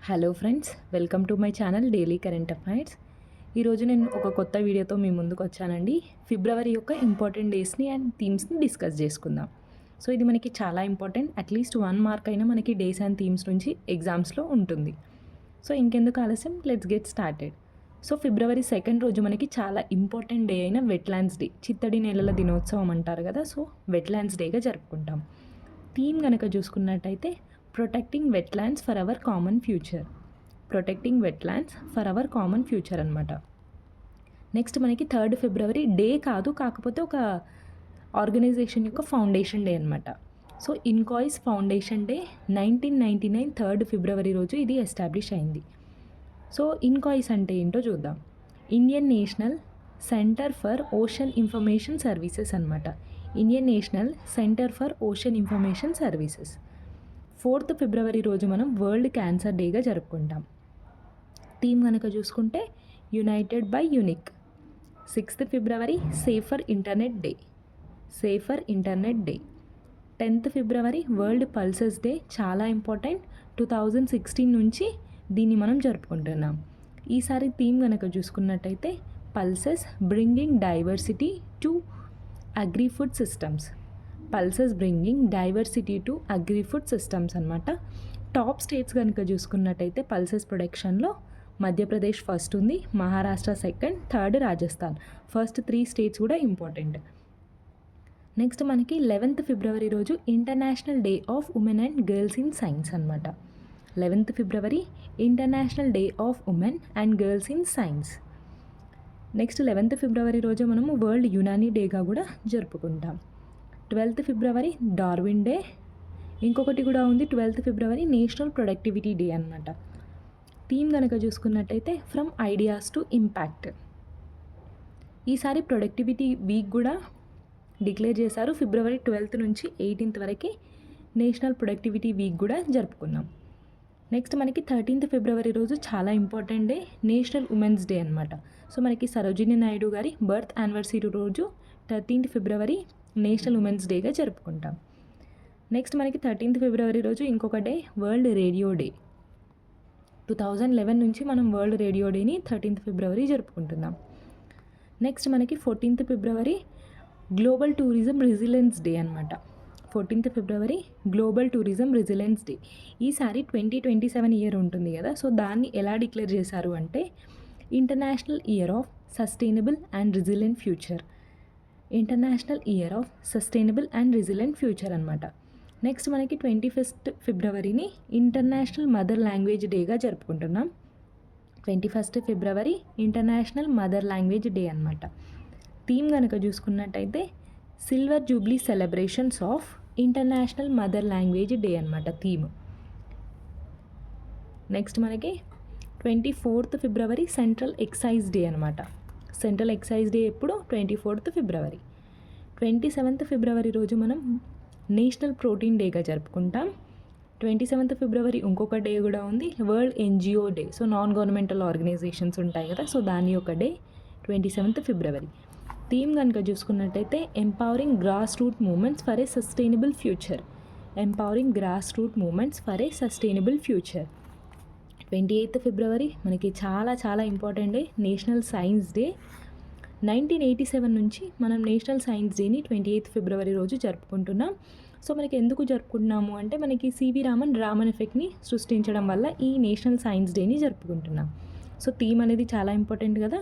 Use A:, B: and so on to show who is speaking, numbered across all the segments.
A: Hello friends, welcome to my channel daily current affairs. ఈరోజు నేను ఒక కొత్త వీడియోతో మీ ముందుకు వచ్చానండి. ఫిబ్రవరి యొక్క ఇంపార్టెంట్ డేస్ని అండ్ థీమ్స్ని డిస్కస్ చేసుకుందాం. సో ఇది మనకి చాలా ఇంపార్టెంట్. అట్లీస్ట్ 1 మార్క్ అయినా మనకి డేస్ అండ్ థీమ్స్ నుంచి ఎగ్జామ్స్లో ఉంటుంది. సో ఇంకెందుకు ఆలస్యం, let's get started. So February 2 రోజు మనకి చాలా ఇంపార్టెంట్ డే అయిన వెట్లాండ్స్ డే, చిత్తడి నేలల దినోత్సవం అంటారు కదా. సో వెట్లాండ్స్ డేగా జరుపుకుంటాం. థీమ్ కనుక చూసుకున్నట్టయితే protecting wetlands for our common future. Protecting wetlands for our common future అనమాట. నెక్స్ట్ మనకి 3 ఫిబ్రవరి డే కాదు, కాకపోతే ఒక ఆర్గనైజేషన్ యొక్క ఫౌండేషన్ డే అనమాట. సో ఇన్కాయిస్ ఫౌండేషన్ డే 1999 3 ఫిబ్రవరి రోజు ఇది ఎస్టాబ్లిష్ అయింది. సో ఇన్కాయిస్ అంటే ఏంటో చూద్దాం. Indian national centre for ocean information services అనమాట. Indian national centre for ocean information services. 4 ఫిబ్రవరి రోజు మనం వరల్డ్ క్యాన్సర్ డేగా జరుపుకుంటాం. థీమ్ కనుక చూసుకుంటే United by unique. 6 February safer internet day. Safer internet day. 10 February world pulses day. చాలా important. 2016 నుంచి దీన్ని మనం జరుపుకుంటున్నాం. ఈసారి థీమ్ కనుక చూసుకున్నట్టయితే pulses bringing diversity to agri food systems. Pulses bringing diversity to agri food systems అనమాట. టాప్ స్టేట్స్ కనుక చూసుకున్నట్టయితే పల్సెస్ ప్రొడక్షన్లో మధ్యప్రదేశ్ ఫస్ట్ ఉంది, Maharashtra second, third Rajasthan. First 3 states కూడా ఇంపార్టెంట్. నెక్స్ట్ మనకి 11 ఫిబ్రవరి రోజు international day of women and girls in science అనమాట. 11 ఫిబ్రవరి international day of women and girls in science. Next 11 ఫిబ్రవరి రోజు మనము వరల్డ్ యునానీ డేగా కూడా జరుపుకుంటాం. 12 ఫిబ్రవరి డార్విన్ డే. ఇంకొకటి కూడా ఉంది 12 ఫిబ్రవరి నేషనల్ ప్రొడక్టివిటీ డే అనమాట. థీమ్ కనుక చూసుకున్నట్టయితే ఫ్రమ్ ఐడియాస్ టు ఇంపాక్ట్. ఈసారి ప్రొడక్టివిటీ వీక్ కూడా డిక్లేర్ చేశారు. ఫిబ్రవరి 12 నుంచి 18 వరకు నేషనల్ ప్రొడక్టివిటీ వీక్ కూడా జరుపుకున్నాం. నెక్స్ట్ మనకి 13 ఫిబ్రవరి రోజు చాలా important day, national women's day అనమాట. సో మనకి సరోజినీ నాయుడు గారి బర్త్ యానివర్సరీ రోజు 13 ఫిబ్రవరి నేషనల్ ఉమెన్స్ డేగా జరుపుకుంటాం. నెక్స్ట్ మనకి 13 ఫిబ్రవరి రోజు ఇంకొక డే వరల్డ్ రేడియో డే. 2011 నుంచి మనం వరల్డ్ రేడియో డేని 13 ఫిబ్రవరి జరుపుకుంటున్నాం. నెక్స్ట్ మనకి 14 ఫిబ్రవరి గ్లోబల్ టూరిజం రెసిలెన్స్ డే అనమాట. 14 ఫిబ్రవరి గ్లోబల్ టూరిజం రెసిలెన్స్ డే. ఈసారి 2027 ఇయర్ ఉంటుంది కదా. సో దాన్ని ఎలా డిక్లేర్ చేశారు అంటే international year of sustainable and resilient future. International year of sustainable and resilient future అనమాట. నెక్స్ట్ మనకి 21 ఫిబ్రవరిని ఇంటర్నేషనల్ మదర్ లాంగ్వేజ్ డేగా జరుపుకుంటున్నాం. 21 ఫిబ్రవరి ఇంటర్నేషనల్ మదర్ లాంగ్వేజ్ డే అనమాట. థీమ్ కనుక చూసుకున్నట్టయితే silver Jubilee celebrations of international mother language day అనమాట theme. Next మనకి 24 ఫిబ్రవరి central excise day అనమాట. సెంట్రల్ ఎక్సైజ్ డే ఎప్పుడు 24 ఫిబ్రవరి. 27 ఫిబ్రవరి రోజు మనం నేషనల్ ప్రోటీన్ డేగా జరుపుకుంటాం. 27 ఫిబ్రవరి ఇంకొక డే కూడా ఉంది, world NGO day. So non governmental organisations ఉంటాయి కదా, సో దాని యొక్క డే 27 ఫిబ్రవరి. థీమ్ కనుక చూసుకున్నట్టయితే empowering grass root movements for a sustainable future. Empowering grass root movements for a sustainable future. 28 February మనకి చాలా చాలా important day, national science day. 1987 నుంచి మనం నేషనల్ సైన్స్ డేని 28 ఫిబ్రవరి రోజు జరుపుకుంటున్నాం. సో మనకి ఎందుకు జరుపుకుంటున్నాము అంటే మనకి సివి రామన్ ఎఫెక్ట్ని సృష్టించడం వల్ల ఈ నేషనల్ సైన్స్ డేని జరుపుకుంటున్నాం. సో థీమ్ అనేది చాలా ఇంపార్టెంట్ కదా.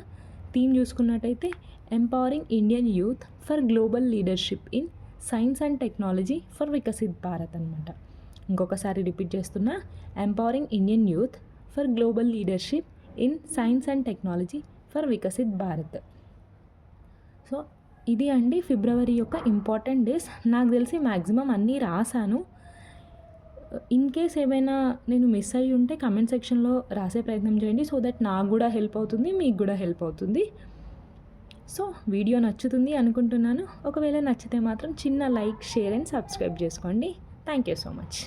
A: థీమ్ చూసుకున్నట్టయితే empowering Indian youth for global leadership in science and technology for Viksit Bharat అనమాట. ఇంకొకసారి రిపీట్ చేస్తున్నా, empowering Indian youth for global leadership in science and technology for Viksit Bharat. So ఇది అండి ఫిబ్రవరి యొక్క ఇంపార్టెంట్ డేస్. నాకు తెలిసి మ్యాక్సిమం అన్నీ రాశాను. ఇన్ కేస్ ఏమైనా నేను మిస్ అయ్యి ఉంటే కమెంట్ సెక్షన్లో రాసే ప్రయత్నం చేయండి, సో దట్ నాకు కూడా హెల్ప్ అవుతుంది, మీకు కూడా హెల్ప్ అవుతుంది. సో వీడియో నచ్చుతుంది అనుకుంటున్నాను. ఒకవేళ నచ్చితే మాత్రం చిన్న లైక్, షేర్ అండ్ సబ్స్క్రైబ్ చేసుకోండి. Thank you so much.